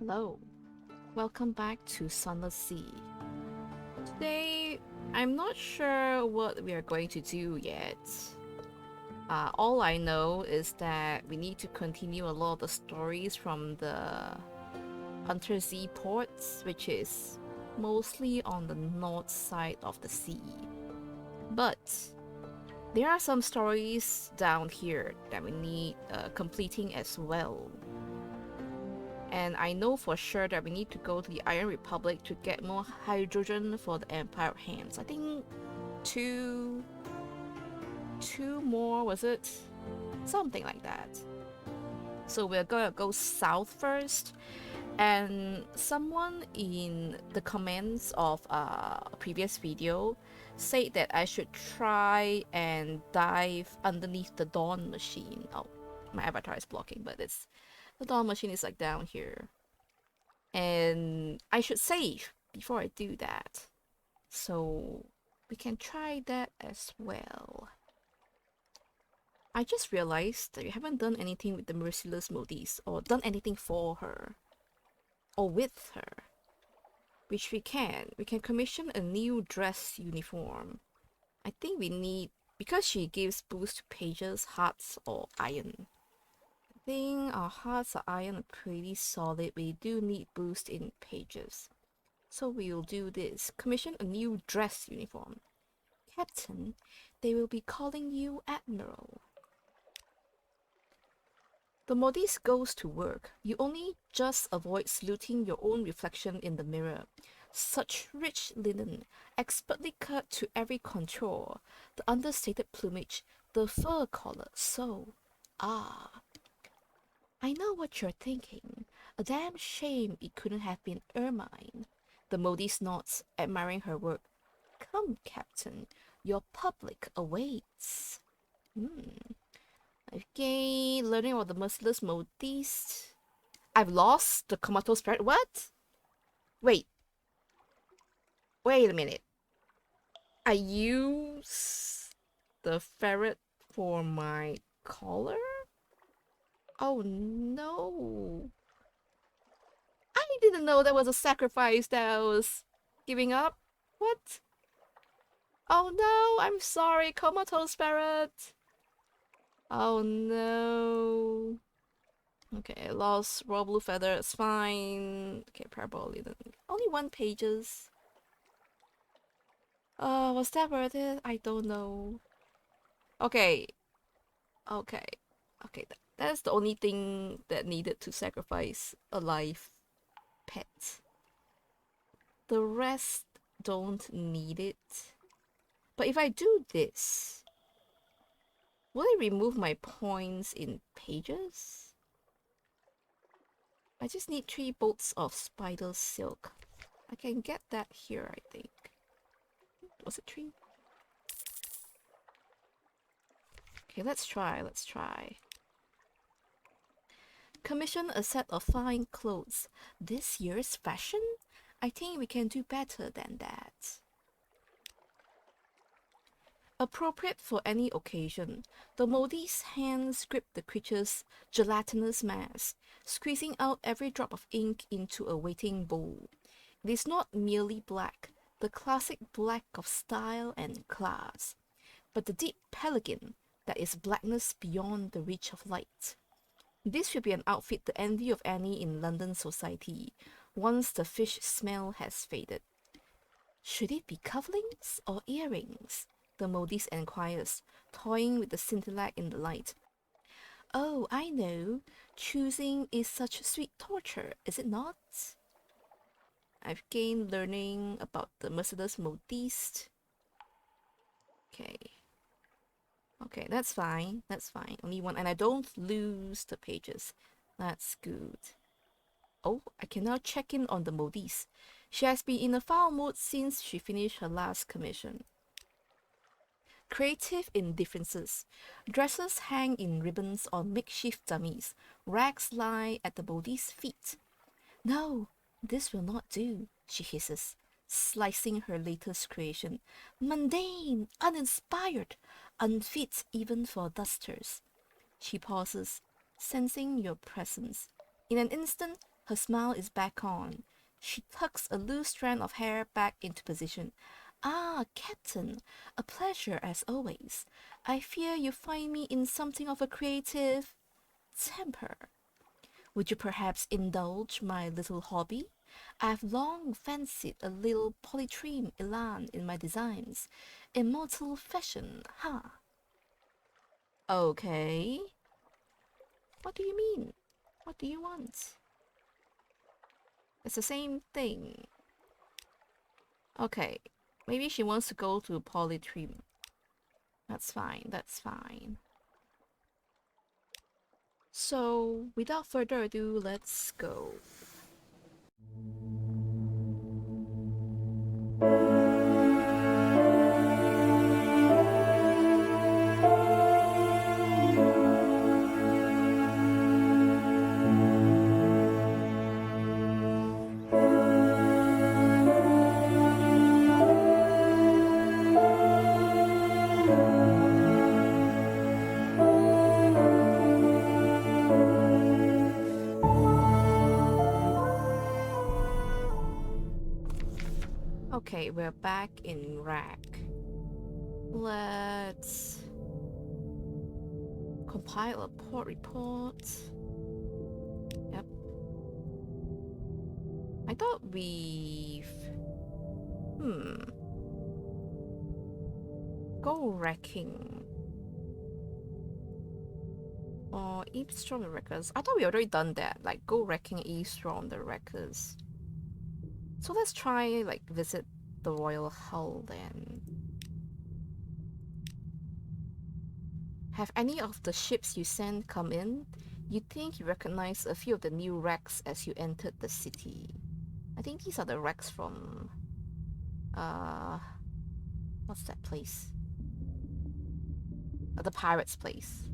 Hello, welcome back to Sunless Sea. Today, I'm not sure what we are going to do yet. All I know is that we need to continue a lot of the stories from the Hunter Z ports, which is mostly on the north side of the sea. But there are some stories down here that we need completing as well. And I know for sure that we need to go to the Iron Republic to get more hydrogen for the Empire Hands. I think two more, was it? Something like that. So we're gonna go south first. And someone in the comments of a previous video said that I should try and dive underneath the Dawn machine. Oh, my avatar is blocking, but the Dawn machine is like down here. And I should save before I do that. So we can try that as well. I just realized that we haven't done anything with the Merciless Modis or done anything for her or with her. Which we can. We can commission a new dress uniform. I think we need, because she gives boost to pages, hearts, or iron. I think our hearts or iron are pretty solid. We do need boost in pages. So we'll do this. Commission a new dress uniform. Captain, they will be calling you Admiral. The modiste goes to work. You only just avoid saluting your own reflection in the mirror. Such rich linen, expertly cut to every contour, the understated plumage, the fur collar, so... Ah. I know what you're thinking. A damn shame it couldn't have been ermine. The modiste nods, admiring her work. Come, Captain, your public awaits. Okay, learning about the merciless modiste. I've lost the comatose spirit. What? Wait. Wait a minute. I use the ferret for my collar? Oh no. I didn't know that was a sacrifice that I was giving up. What? Oh no, I'm sorry, comatose ferret. Oh no. Okay, I lost raw blue feather, it's fine. Okay, parabolic. Only 1 pages. Was that worth it? I don't know. Okay. Okay. Okay, that's the only thing that needed to sacrifice a live pet. The rest don't need it. But if I do this, will it remove my points in pages? I just need 3 bolts of spider silk. I can get that here, I think. Was it 3? Okay, let's try. Commission a set of fine clothes. This year's fashion? I think we can do better than that. Appropriate for any occasion, the modiste's hands grip the creature's gelatinous mass, squeezing out every drop of ink into a waiting bowl. It is not merely black, the classic black of style and class, but the deep pelargin that is blackness beyond the reach of light. This should be an outfit the envy of any in London society, once the fish smell has faded. Should it be cufflinks or earrings? The modiste enquires, toying with the scintillac in the light. Oh, I know. Choosing is such sweet torture, is it not? I've gained learning about the merciless modiste. Okay. Okay, that's fine. Only one, and I don't lose the pages. That's good. Oh, I can now check in on the modiste. She has been in a foul mood since she finished her last commission. Creative indifferences. Dresses hang in ribbons on makeshift dummies. Rags lie at the modiste's feet. No, this will not do, she hisses, slicing her latest creation. Mundane, uninspired, unfit even for dusters. She pauses, sensing your presence. In an instant, Her smile is back on. She tucks a loose strand of hair back into position. Ah, Captain, a pleasure as always. I fear you find me in something of a creative temper. Would you perhaps indulge my little hobby? I've long fancied a little polytrim elan in my designs. Immortal fashion, huh? Okay. What do you mean? What do you want? It's the same thing. Okay. Maybe she wants to go to polytrim. That's fine, that's fine. So, without further ado, let's go. Okay, we're back in rack. Let's compile a port report. Yep. I thought we've... Go wrecking. Or eavesdrop the wreckers. I thought we already done that. Like, go wrecking, eavesdrop the wreckers. So let's try, like, visit the royal hull then. Have any of the ships you sent come in? You'd think you recognize a few of the new wrecks as you entered the city. I think these are the wrecks from... what's that place? The pirate's place.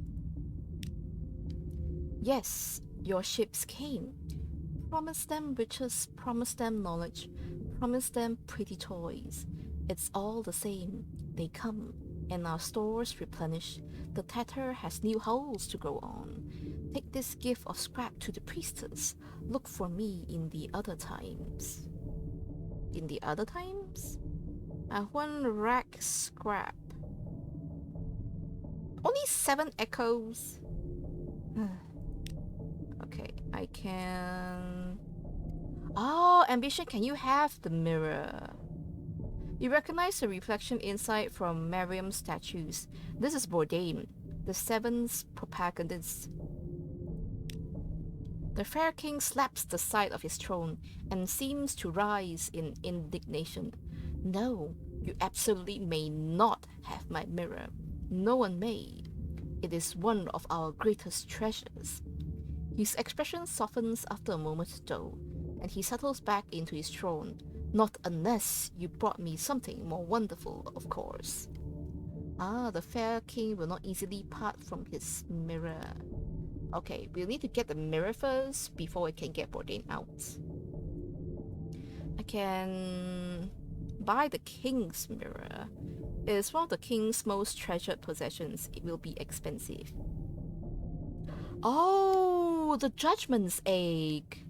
Yes, your ships came. Promise them riches, promise them knowledge, promise them pretty toys. It's all the same. They come, and our stores replenish. The Tatter has new hulls to grow on. Take this gift of scrap to the priestess. Look for me in the other times. In the other times? I want rack scrap. Only 7 echoes. Okay, I can... Oh, ambition, can you have the mirror? You recognize the reflection inside from Mariam's statues. This is Bourdain, the 7th propagandist. The fair king slaps the side of his throne and seems to rise in indignation. No, you absolutely may not have my mirror. No one may. It is one of our greatest treasures. His expression softens after a moment though, and he settles back into his throne. Not unless you brought me something more wonderful, of course. Ah, the fair king will not easily part from his mirror. Okay, we'll need to get the mirror first before we can get Bourdain out. I can buy the king's mirror. It is one of the king's most treasured possessions. It will be expensive. Oh, the judgment's egg.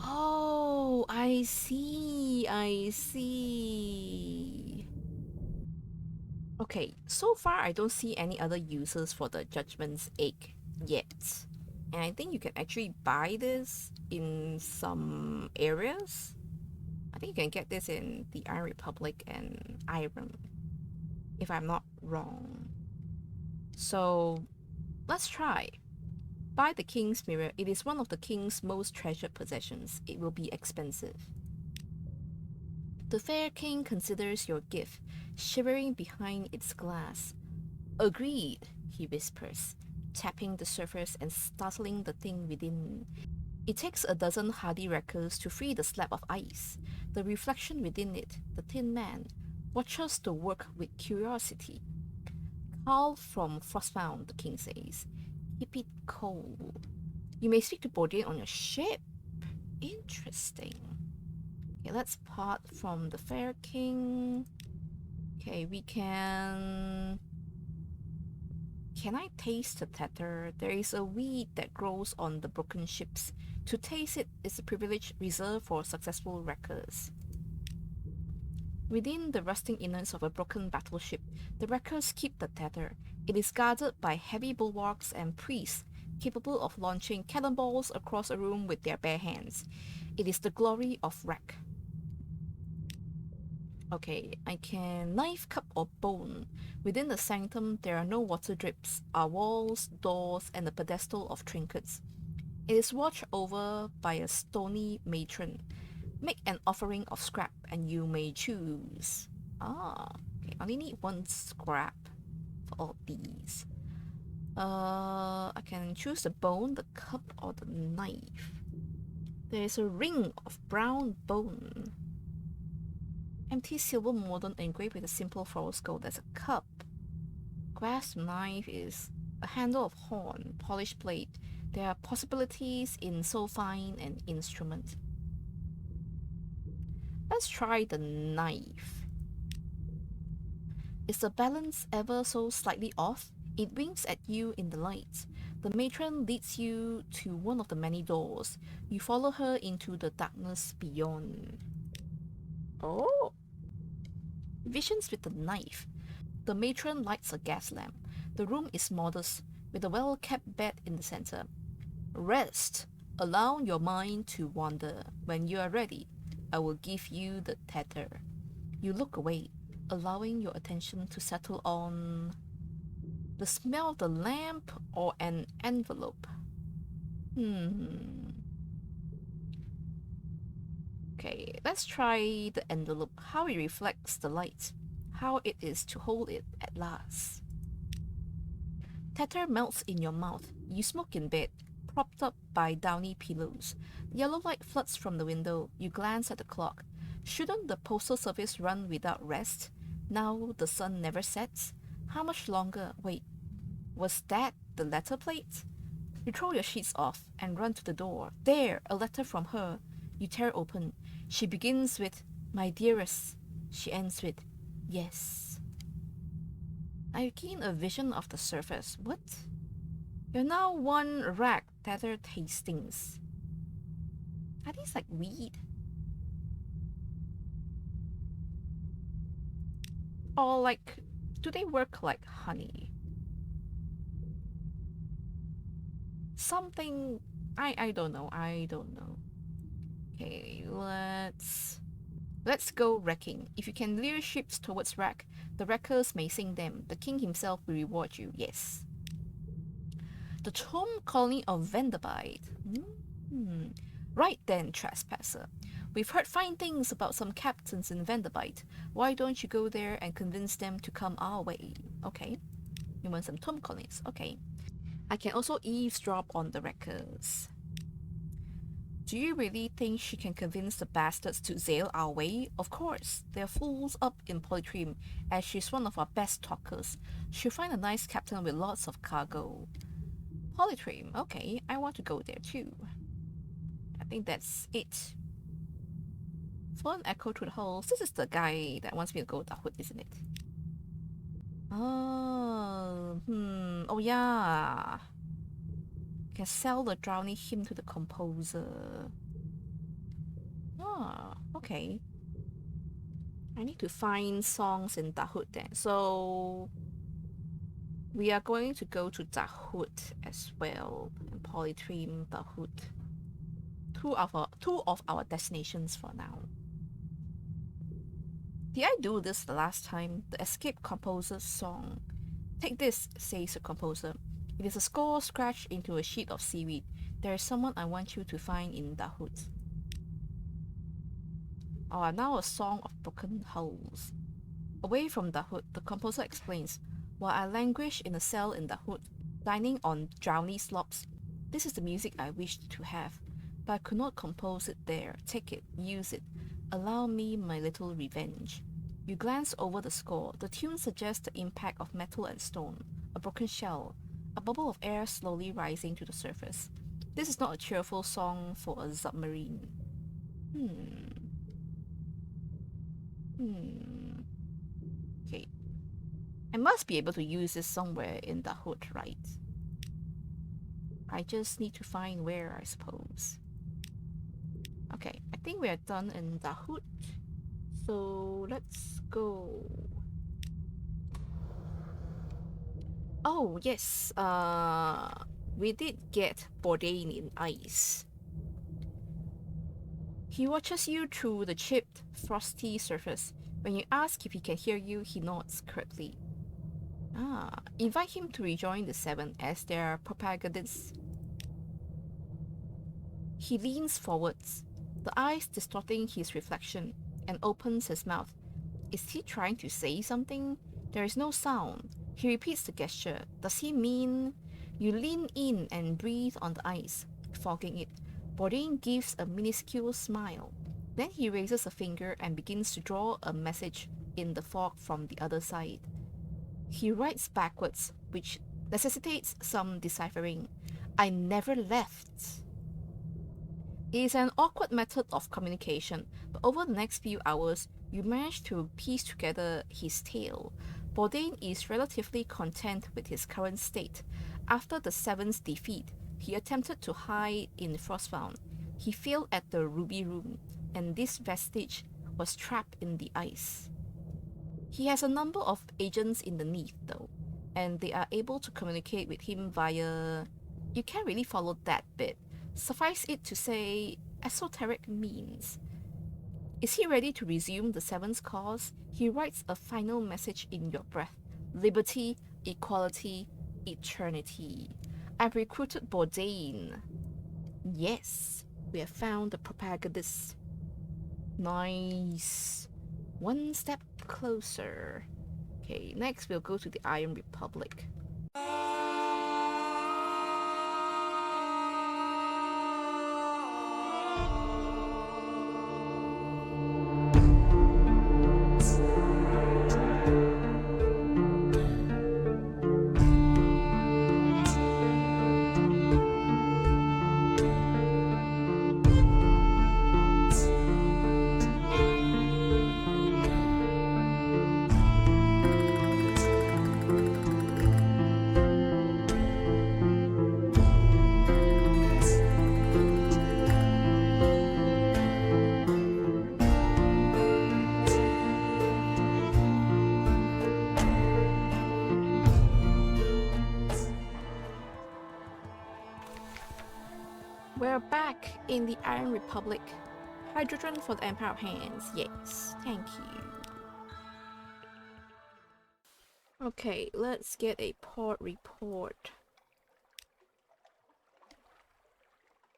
Oh, I see, I see. Okay, so far I don't see any other uses for the judgment's egg yet. And I think you can actually buy this in some areas. I think you can get this in the Iron Republic and Iron, if I'm not wrong. So, let's try. Buy the king's mirror. It is one of the king's most treasured possessions. It will be expensive. The fair king considers your gift, shivering behind its glass. Agreed, he whispers, tapping the surface and startling the thing within. It takes a dozen hardy wreckers to free the slab of ice. The reflection within it, the Tin Man, watches the work with curiosity. Call from Frostbound, the king says. Keep it cold. You may speak to Bourdain on your ship. Interesting. Okay, let's part from the Fair King. Okay, we can Can I taste the Tatter? There is a weed that grows on the broken ships. To taste it is a privilege reserved for successful wreckers. Within the rusting innards of a broken battleship, the wreckers keep the Tatter. It is guarded by heavy bulwarks and priests capable of launching cannonballs across a room with their bare hands. It is the glory of wreck. Okay, I can knife, cup, or bone. Within the sanctum, there are no water drips, are walls, doors, and a pedestal of trinkets. It is watched over by a stony matron. Make an offering of scrap, and you may choose. Okay, I only need one scrap for all these. I can choose the bone, the cup, or the knife. There is a ring of brown bone. Empty silver mordant engraved with a simple floral skull. There's a cup. Grasp knife is a handle of horn, polished blade. There are possibilities in so fine an instrument. Let's try the knife. Is the balance ever so slightly off? It winks at you in the light. The matron leads you to one of the many doors. You follow her into the darkness beyond. Oh! Visions with the knife. The matron lights a gas lamp. The room is modest, with a well-kept bed in the center. Rest. Allow your mind to wander. When you are ready, I will give you the Tatter. You look away, allowing your attention to settle on the smell of the lamp or an envelope. Okay, let's try the envelope, how it reflects the light, how it is to hold it at last. Tatter melts in your mouth. You smoke in bed, propped up by downy pillows. Yellow light floods from the window. You glance at the clock. Shouldn't the postal service run without rest? Now the sun never sets? How much longer? Wait, was that the letter plate? You throw your sheets off and run to the door. There, a letter from her. You tear open. She begins with, "My dearest." She ends with, "Yes." I gain a vision of the surface. What? You're now one rack Tatter tastings. Are these like weed? Or like, do they work like honey? Something, I don't know, I don't know. Okay, let's go wrecking. If you can lure ships towards wreck, the wreckers may sink them. The king himself will reward you, yes. The home colony of Vanderbilt. Right then, trespasser. We've heard fine things about some captains in Vanderbilt. Why don't you go there and convince them to come our way? Okay. You want some tomb colonies? Okay. I can also eavesdrop on the wreckers. Do you really think she can convince the bastards to sail our way? Of course. They're fools up in Polytrim, as she's one of our best talkers. She'll find a nice captain with lots of cargo. Polytrim, okay, I want to go there too. I think that's it. Phone echo through the halls. This is the guy that wants me to go to Hood, isn't it? Oh, oh yeah. Can sell the drowning hymn to the composer. Ah, okay. I need to find songs in Dahut then. So we are going to go to Dahut as well. And Polytrim, Dahut. Two of our destinations for now. Did I do this the last time? The escape composer's song. Take this, says the composer. It is a score scratched into a sheet of seaweed. There is someone I want you to find in Dahut. Oh, now a song of broken hulls. Away from Dahut, the composer explains, while I languish in a cell in Dahut, dining on drowny slops, this is the music I wished to have, but I could not compose it there. Take it, use it. Allow me my little revenge. You glance over the score. The tune suggests the impact of metal and stone, a broken shell, a bubble of air slowly rising to the surface. This is not a cheerful song for a submarine. Okay. I must be able to use this somewhere in the hood, right? I just need to find where, I suppose. Okay, I think we are done in the hood. So let's go. Oh, yes. We did get Bourdain in ice. He watches you through the chipped, frosty surface. When you ask if he can hear you, he nods curtly. Invite him to rejoin the seven as their propagandist. He leans forwards, the eyes distorting his reflection, and opens his mouth. Is he trying to say something? There is no sound. He repeats the gesture. Does he mean... You lean in and breathe on the ice, fogging it. Bourdain gives a minuscule smile. Then he raises a finger and begins to draw a message in the fog from the other side. He writes backwards, which necessitates some deciphering. I never left. It is an awkward method of communication, but over the next few hours, you manage to piece together his tale. Bourdain is relatively content with his current state. After the Seven's defeat, he attempted to hide in Frostbound. He failed at the Ruby Room, and this vestige was trapped in the ice. He has a number of agents in the Neath, though, and they are able to communicate with him via... You can't really follow that bit. Suffice it to say, esoteric means. Is he ready to resume the Seven's cause? He writes a final message in your breath. Liberty, equality, eternity. I've recruited Bourdain. Yes, we have found the propagandist. Nice. One step closer. Okay, next we'll go to the Iron Republic. We're back in the Iron Republic. Hydrogen for the Empire of Hands. Yes, thank you. Okay, let's get a port report.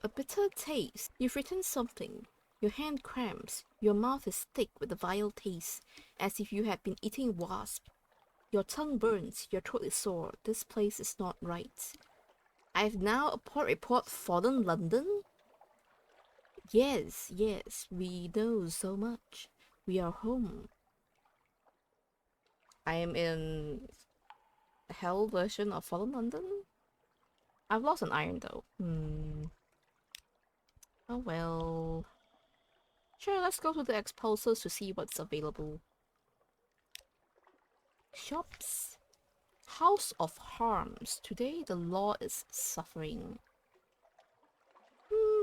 A bitter taste. You've written something. Your hand cramps. Your mouth is thick with a vile taste, as if you had been eating wasp. Your tongue burns. Your throat is sore. This place is not right. I've now a port report fallen London? Yes, yes, we know so much. We are home. I am in hell version of Fallen London? I've lost an iron though. Oh well. Sure, let's go to the expulsors to see what's available. Shops. House of Harms. Today the law is suffering.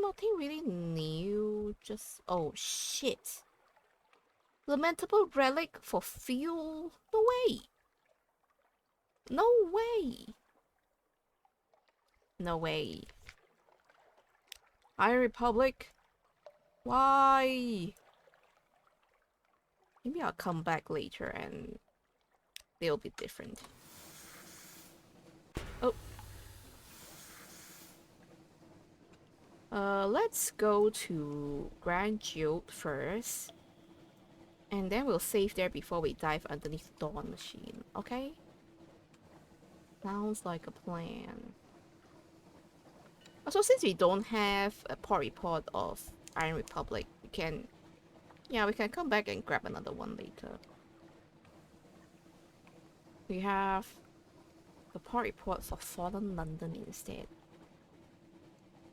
Nothing really new. Just... Oh shit. Lamentable relic for fuel? No way. No way. No way. Iron Republic? Why? Maybe I'll come back later and they'll be different. Oh. Let's go to Grand Judd first. And then we'll save there before we dive underneath the Dawn Machine, okay? Sounds like a plan. Also, since we don't have a port report of Iron Republic, we can... Yeah, we can come back and grab another one later. We have the port report for Fallen London instead.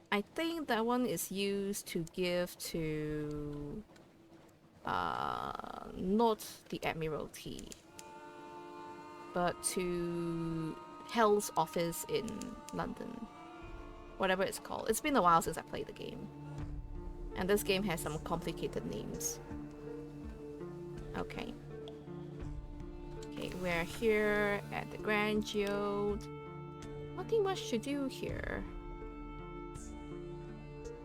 I think that one is used to give to... not the Admiralty. but to Hell's office in London. Whatever it's called. It's been a while since I played the game. And this game has some complicated names. Okay. Okay, we're here at the Grand Judd. Nothing much to do here.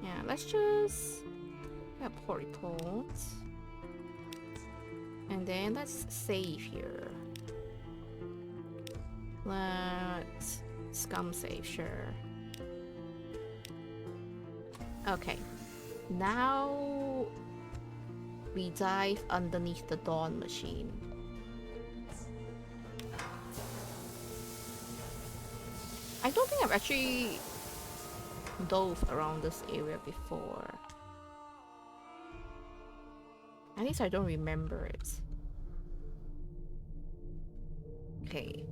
Yeah, let's just get a port report. And then let's save here. Let's scum save, sure. Okay. Now we dive underneath the Dawn machine. I don't think I've actually dove around this area before. At least I don't remember it. Okay.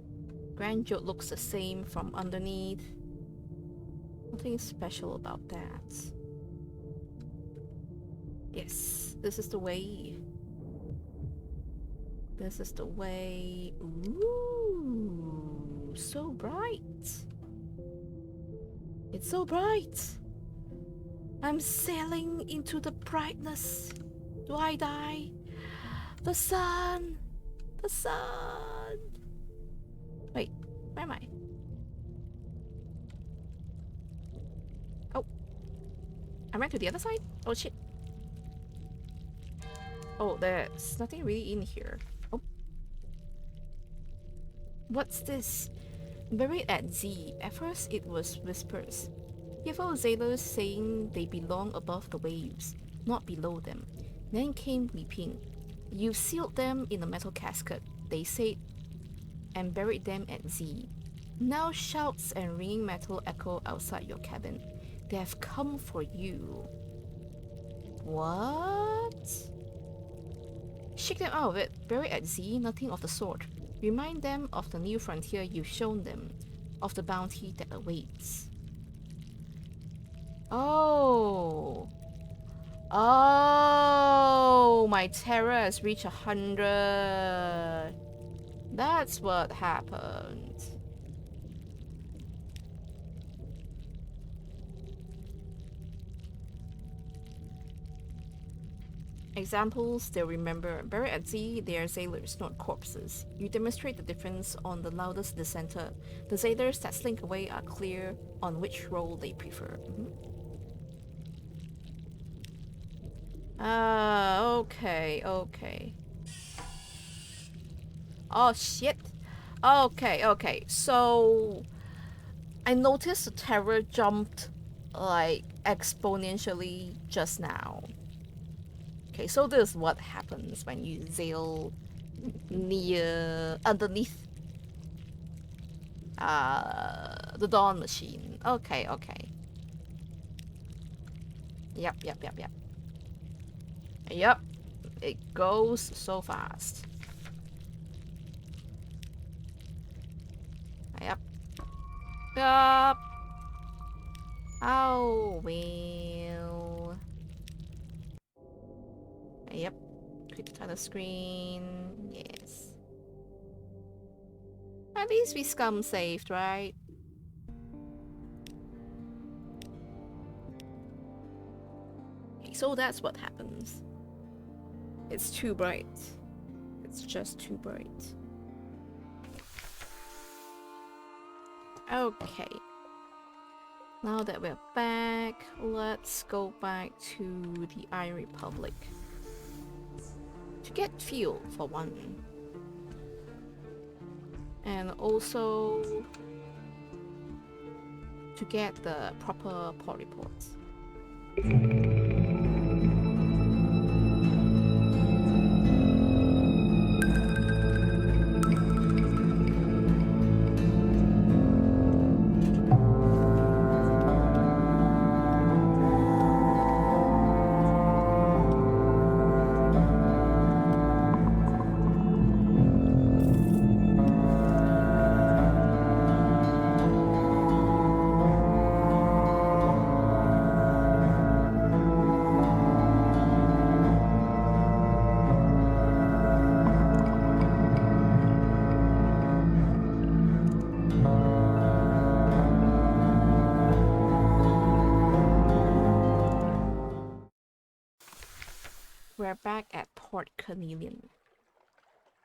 Grand Judd looks the same from underneath. Nothing special about that. Yes, this is the way. This is the way. Ooh, so bright. It's so bright. I'm sailing into the brightness. Do I die? The sun! The sun! Wait, where am I? Oh. I ran to the other side? Oh shit. Oh, there's nothing really in here. Oh. What's this? Buried at Z. At first it was whispers. Evil sailors saying they belong above the waves, not below them. Then came weeping. You sealed them in a metal casket, they said, and buried them at Z. Now shouts and ringing metal echo outside your cabin. They have come for you. What? Shake them out of it. Buried at Z, nothing of the sort. Remind them of the new frontier you've shown them, of the bounty that awaits. Oh. Oh, my terror has reached 100. That's what happened. Examples they'll remember. Buried at sea, they are sailors, not corpses. You demonstrate the difference on the loudest dissenter. The sailors that slink away are clear on which role they prefer. Okay, okay. Oh shit. Okay. So I noticed the terror jumped like exponentially just now. Okay, so this is what happens when you sail underneath the Dawn machine. Okay. Yep. Yep, it goes so fast. Yep. Oh, well. Yep. Quick title screen. Yes. At least we scum saved, right? Okay, so that's what happens. It's too bright. It's just too bright. Okay. Now that we're back, let's go back to the Iron Republic. To get fuel, for one. And also to get the proper port reports. We're back at Port Carnelian.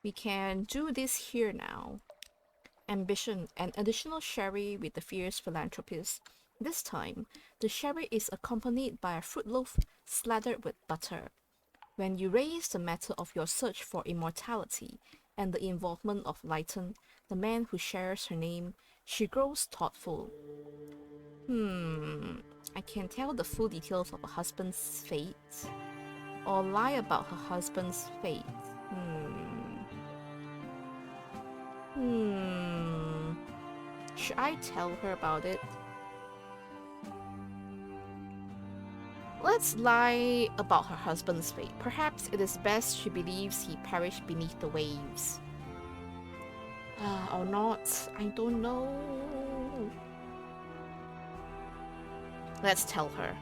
We can do this here now. Ambition, an additional sherry with the fierce philanthropist. This time, the sherry is accompanied by a fruit loaf slathered with butter. When you raise the matter of your search for immortality and the involvement of Lighton, the man who shares her name, she grows thoughtful. I can tell the full details of her husband's fate, or lie about her husband's fate. Should I tell her about it? Let's lie about her husband's fate. Perhaps it is best she believes he perished beneath the waves. Or not, I don't know. Let's tell her.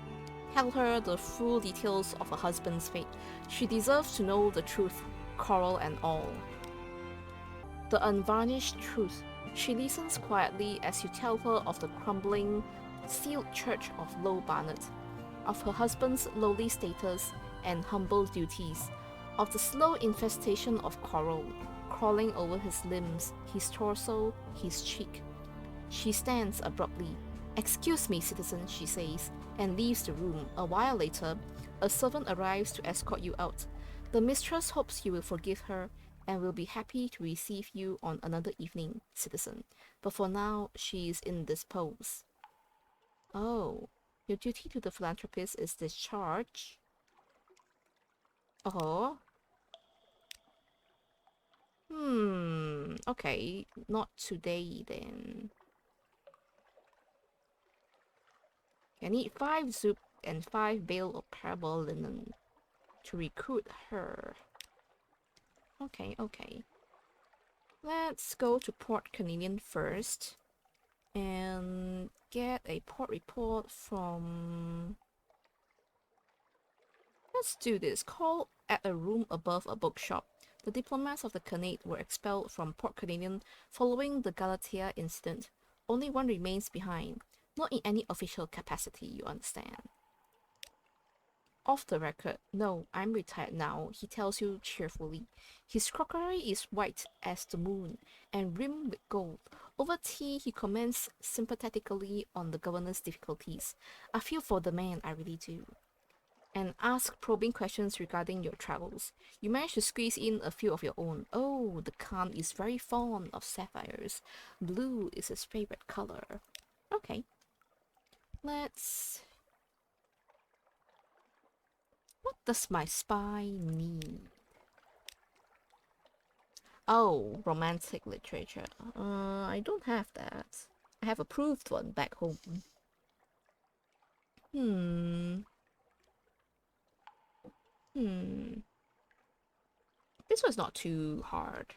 Tell her the full details of her husband's fate. She deserves to know the truth, coral and all. The unvarnished truth. She listens quietly as you tell her of the crumbling, sealed church of Low Barnet, of her husband's lowly status and humble duties, of the slow infestation of coral, crawling over his limbs, his torso, his cheek. She stands abruptly. "Excuse me, citizen," she says, and leaves the room. A while later, a servant arrives to escort you out. The mistress hopes you will forgive her and will be happy to receive you on another evening, citizen. But for now, she is indisposed. Oh, your duty to the philanthropist is discharged. Oh. Okay, not today then. I need 5 soup and 5 bale of parable linen to recruit her. Okay. Let's go to Port Carnelian first and get a port report from... Let's do this. Call at a room above a bookshop. The diplomats of the Khanate were expelled from Port Carnelian following the Galatea incident. Only one remains behind. Not in any official capacity, you understand. Off the record, no, I'm retired now, he tells you cheerfully. His crockery is white as the moon and rimmed with gold. Over tea, he comments sympathetically on the governor's difficulties. I feel for the man, I really do. And ask probing questions regarding your travels. You manage to squeeze in a few of your own. Oh, the Khan is very fond of sapphires. Blue is his favorite color. Okay. Let's... What does my spy need? Oh, romantic literature. I don't have that. I have a proved one back home. This was not too hard.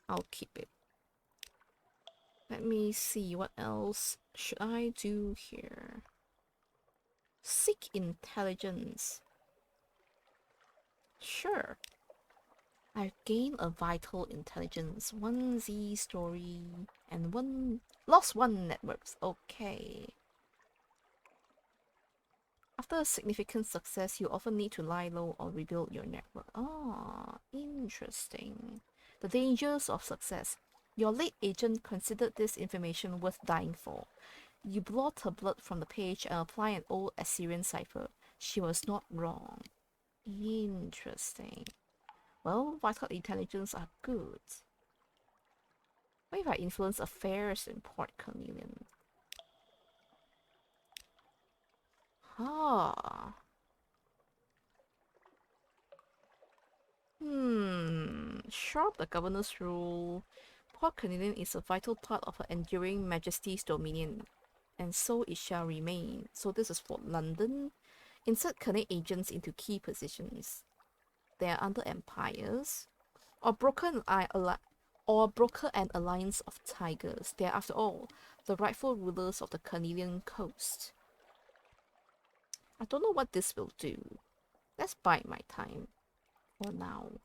I'll keep it. Let me see, what else should I do here? Seek intelligence. Sure. I've gained a vital intelligence, 1 Z story, and lost 1 networks. Okay. After a significant success, you often need to lie low or rebuild your network. Ah, interesting. The dangers of success. Your late agent considered this information worth dying for. You blot her blood from the page and apply an old Assyrian cipher. She was not wrong. Interesting. Well, vital intelligence are good. What if I influence affairs in Port Carnelian? Sharp the governor's rule. Port Carnelian is a vital part of her enduring majesty's dominion, and so it shall remain. So this is for London. Insert Khanate agents into key positions. They are under empires, or broker an alliance of tigers. They are, after all, the rightful rulers of the Carnelian coast. I don't know what this will do. Let's bide my time for now.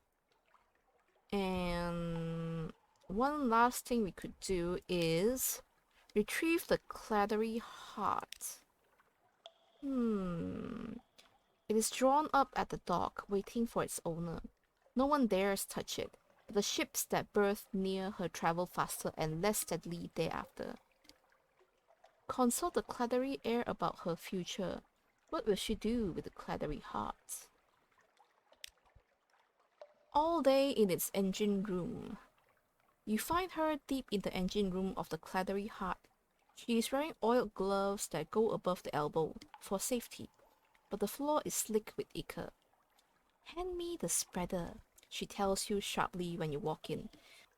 And one last thing we could do is retrieve the Claddery heart. It It is drawn up at the dock, waiting for its owner. No one dares touch it, but the ships that berth near her travel faster and less steadily thereafter. Consult the claddery air about her future. What will she do with the claddery heart? All day in its engine room. You find her deep in the engine room of the claddery heart. She is wearing oiled gloves that go above the elbow for safety, but the floor is slick with ichor. Hand me the spreader, she tells you sharply when you walk in.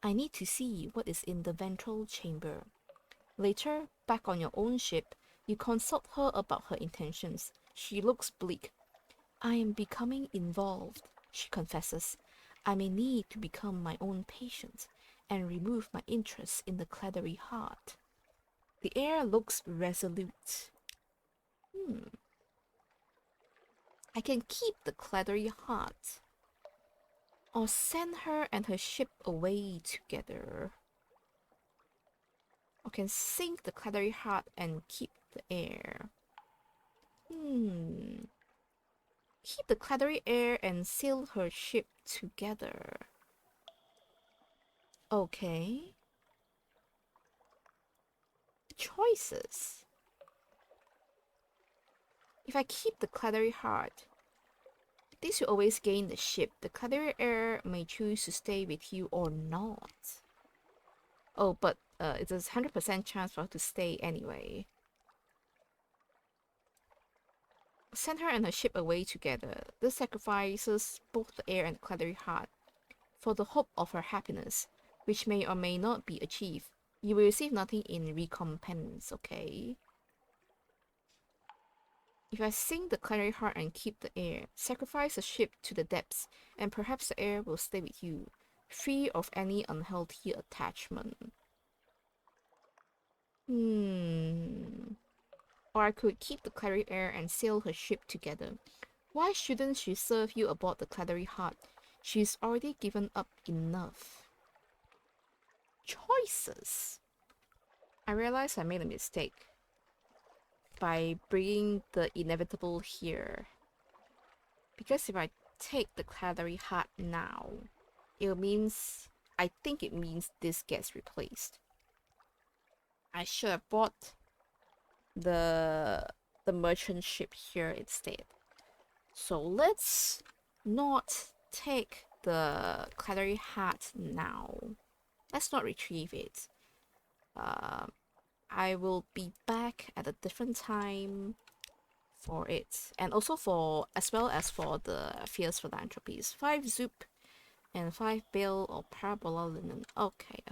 I need to see what is in the ventral chamber. Later, back on your own ship, you consult her about her intentions. She looks bleak. I am becoming involved, she confesses. I may need to become my own patient and remove my interest in the claddery heart. The air looks resolute. I can keep the claddery heart, or send her and her ship away together. Or can sink the claddery heart and keep the air. Keep the claddery air and sail her ship together. Okay. Choices. If I keep the claddery heart, this will always gain the ship. The claddery air may choose to stay with you or not. Oh, but it's a 100% chance for her to stay anyway. Send her and her ship away together. This sacrifices both the air and the claddery heart for the hope of her happiness, which may or may not be achieved. You will receive nothing in recompense, okay? If I sink the claddery heart and keep the air, sacrifice the ship to the depths, and perhaps the air will stay with you, free of any unhealthy attachment. Or I could keep the claddery air and sail her ship together. Why shouldn't she serve you aboard the claddery heart? She's already given up enough. Choices. I realized I made a mistake by bringing the inevitable here. Because if I take the claddery heart now, I think it means this gets replaced. I should have bought the merchant ship here instead. So let's not take the claddery heart now. Let's not retrieve it. I will be back at a different time for it, and also as well as for the fierce philanthropies. 5 zoop and 5 bale or parabola linen. Okay.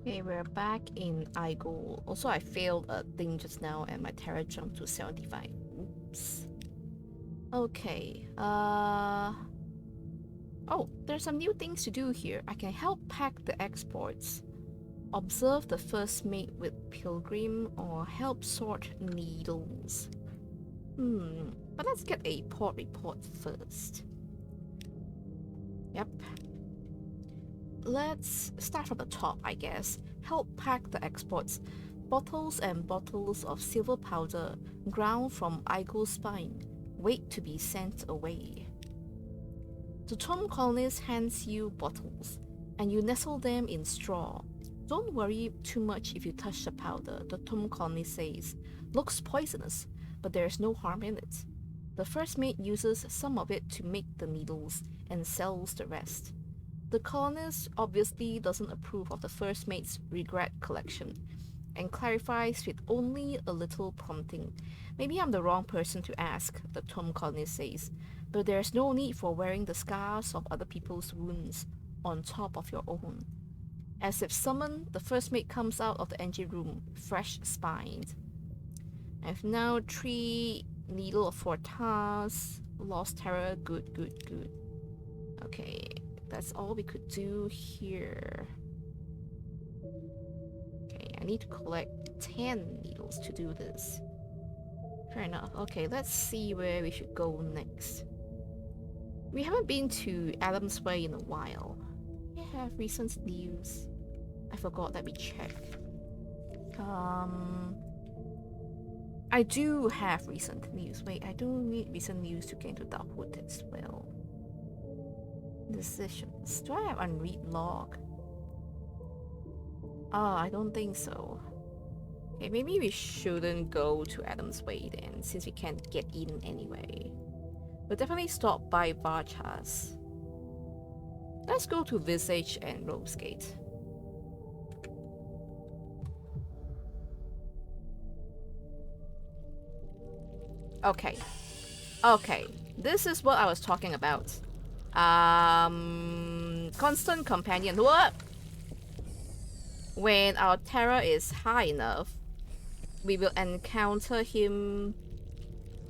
Okay, we're back in iGoal. Also, I failed a thing just now and my Terra jumped to 75. Oops. Okay, oh, there's some new things to do here. I can help pack the exports, observe the first mate with pilgrim, or help sort needles. But let's get a port report first. Yep. Let's start from the top, I guess. Help pack the exports. Bottles and bottles of silver powder ground from eagle's spine wait to be sent away. The tomb colonist hands you bottles, and you nestle them in straw. Don't worry too much if you touch the powder, the tomb colonist says. Looks poisonous, but there's no harm in it. The first mate uses some of it to make the needles and sells the rest. The colonist obviously doesn't approve of the first mate's regret collection and clarifies with only a little prompting. Maybe I'm the wrong person to ask, the tomb colonist says, but there's no need for wearing the scars of other people's wounds on top of your own. As if summoned, the first mate comes out of the engine room, fresh-spined. I've now 3 needle of 4 tasks, lost terror, good. Okay, that's all we could do here. Okay, I need to collect 10 needles to do this. Fair enough. Okay, let's see where we should go next. We haven't been to Adam's Way in a while. We have recent news. I forgot that we checked. I do have recent news. Wait, I do need recent news to get into Darkwood as well. Decisions. Do I have unread log? I don't think so. Okay, maybe we shouldn't go to Adam's Way then, since we can't get in anyway. We'll definitely stop by Varchas. Let's go to Visage and Rosegate. Okay, this is what I was talking about. Constant companion. What? When our terror is high enough, we will encounter him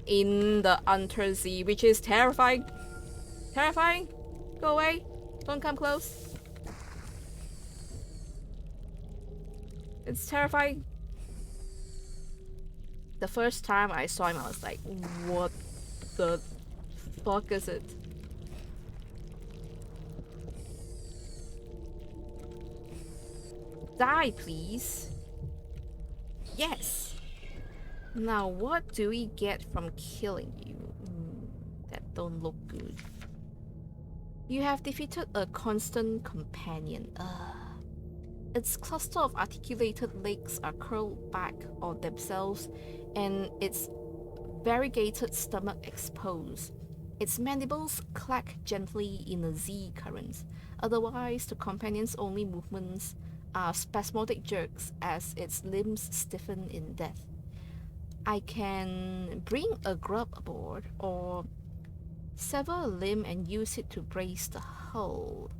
in the Untersea, which is terrifying. Terrifying? Go away. Don't come close. It's terrifying. The first time I saw him, I was like, what the fuck is it? Die, please. Yes. Now, what do we get from killing you? That don't look good. You have defeated a constant companion. Its cluster of articulated legs are curled back on themselves and its variegated stomach exposed. Its mandibles clack gently in a Z current. Otherwise, the companion's only movements are spasmodic jerks as its limbs stiffen in death. I can bring a grub aboard or sever a limb and use it to brace the hull.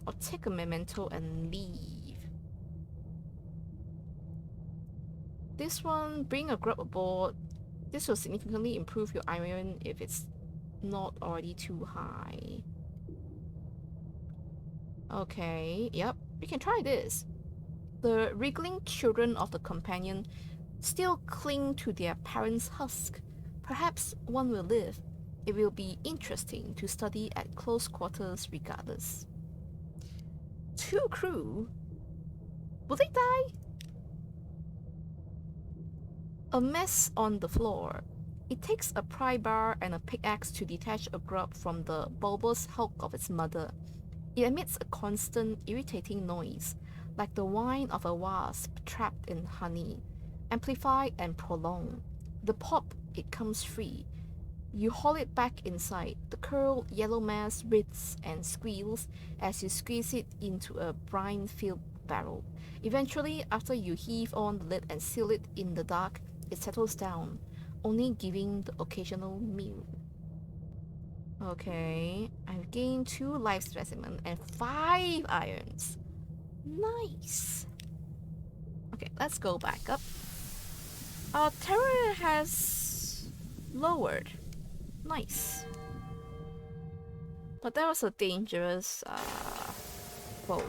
Or take a memento and leave. This one, bring a grub aboard. This will significantly improve your iron if it's not already too high. Okay, yep, we can try this. The wriggling children of the companion still cling to their parents' husk. Perhaps one will live. It will be interesting to study at close quarters regardless. 2 crew? Will they die? A mess on the floor. It takes a pry bar and a pickaxe to detach a grub from the bulbous hulk of its mother. It emits a constant, irritating noise, like the whine of a wasp trapped in honey, amplified and prolonged. The pop, it comes free. You haul it back inside. The curled yellow mass writhes and squeals as you squeeze it into a brine-filled barrel. Eventually, after you heave on the lid and seal it in the dark, it settles down, only giving the occasional mew. Okay, I've gained 2 life specimens and 5 irons. Nice. Okay, let's go back up. Our terror has lowered. Nice. But that was a dangerous foe.